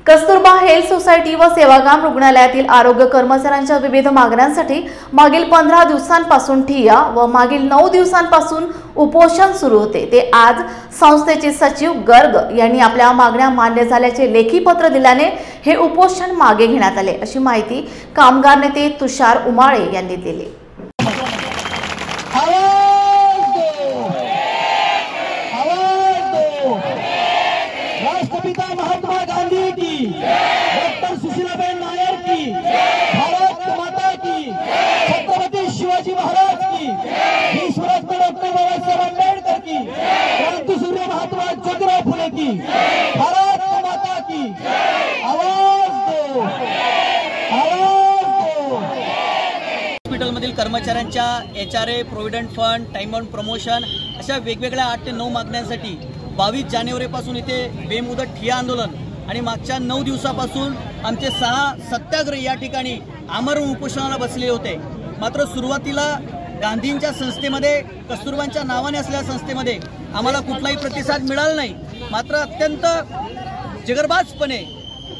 Kasturba health society व सेवाग्राम रुग्णालयातील आरोग्य कर्मचाऱ्यांच्या विविध मागण्यांसाठी मागील 15 दिवसांपासून ठिय्या व मागील 9 दिवसांपासून उपोषण सुरू होते। ते आज संस्थेचे सचिव गर्ग यांनी आपल्या मागण्या मान्य झाल्याचे लेखी पत्र दिल्याने हे उपोषण मागे घेण्यात आले, अशी माहिती कामगार नेते तुषार उमाळे यांनी दिली। राष्ट्रपिता महात्मा गांधी की, डॉक्टर सुशीलाबेन नायर की, भारत माता की, छत्रपति शिवाजी महाराज की, विश्वरत्न डॉक्टर बाबासाहेब आंबेडकर की, क्रांति सूर्य महात्मा ज्योतिराव फुले की, भारत माता की, आवाज दो, आवाज दो। हॉस्पिटल मधील कर्मचाऱ्यांच्या HRA, provident fund, time bound promotion अशा वेगवेगळ्या 8 ते 9 मागण्यांसाठी 22 जानेवारीपासून इथे बेमुदत ठिय्या आंदोलन आणि मागच्या 9 दिवसापासून आमचे 6 सत्याग्रही या ठिकाणी आमरण उपोषणाला बसले होते। मात्र सुरुवातीला गांधींच्या संस्थेमध्ये, कस्तुरबांच्या नावाने असलेल्या संस्थेमध्ये आम्हाला कुठलाही प्रतिसाद मिळाला नाही। मात्र अत्यंत जगरबाजपणे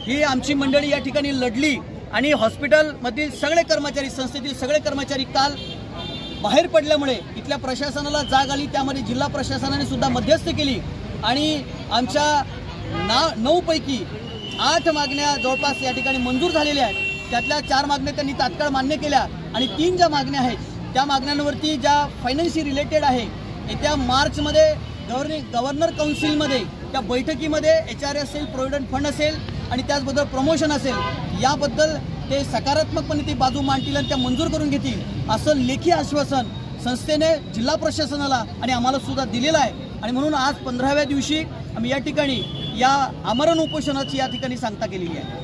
ही आमची मंडळी या ठिकाणी लढली आणि हॉस्पिटलमधील सगळे कर्मचारी, संस्थेतील सगळे कर्मचारी काल बाहेर पडल्यामुळे इथल्या प्रशासनाला जाग आली। त्यामध्ये जिल्हा प्रशासनाने सुद्धा मध्यस्थी केली आणि आमच्या 9 पैकी 8 मागण्या जवळपास या ठिकाणी मंजूर झालेल्या आहेत। त्यातल्या 4 मागण्या त्यांनी तात्काळ मान्य केल्या आणि 3 ज्या मागण्या आहेत त्या मागण्यांवरती ज्या फायनान्सशी रिलेटेड आहे, येत्या मार्चमध्ये गव्हर्नर काउन्सिलमध्ये त्या बैठकीमध्ये HRA असेल, प्रोव्हिडंट फंड असेल आणि त्याचबद्दल प्रमोशन असेल, याबद्दल ते सकारात्मकपणे ती बाजू मांडतील आणि त्या मंजूर करून घेतील असं लेखी आश्वासन संस्थेने जिल्हा प्रशासनाला आणि आम्हाला सुद्धा दिलेलं आहे। आणि म्हणून आज 15व्या दिवशी आम्ही या ठिकाणी या आमरण उपोषणाची या ठिकाणी सांगता केलेली आहे।